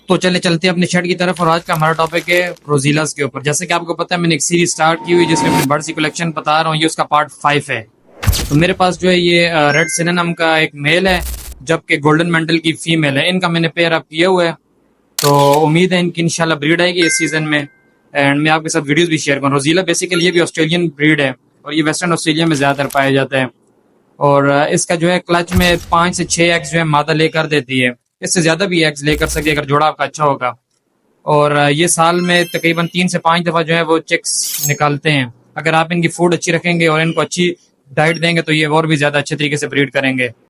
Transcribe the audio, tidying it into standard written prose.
तो चले चलते हैं अपने शेड की तरफ और आज का हमारा टॉपिक है रोजीलास के ऊपर। जैसे कि आपको पता है मैंने एक सीरीज स्टार्ट की हुई जिसमें अपनी बर्ड्स की कलेक्शन बता रहा हूँ, ये उसका पार्ट 5 है। तो मेरे पास जो है ये रेड सिनेनम का एक मेल है, जबकि गोल्डन मेंटल की फीमेल है। इनका मैंने पेयर अप किया हुआ है, तो उम्मीद है इनकी इंशाल्लाह ब्रीड आएगी इस सीजन में। एंड मैं आपके साथ वीडियोस भी शेयर करूँ। रोजीला बेसिकली ये भी ऑस्ट्रेलियन ब्रीड है और ये वेस्टर्न ऑस्ट्रेलिया में ज़्यादातर पाया जाता है। और इसका जो है क्लच में 5 से 6 एग्स जो है मादा लेकर देती है, इससे ज्यादा भी एग्स लेकर सकती है अगर जोड़ा आपका अच्छा होगा। और ये साल में तकरीबन 3 से 5 दफा जो है वो चिक्स निकालते हैं। अगर आप इनकी फूड अच्छी रखेंगे और इनको अच्छी डाइट देंगे तो ये और भी ज्यादा अच्छे तरीके से ब्रीड करेंगे।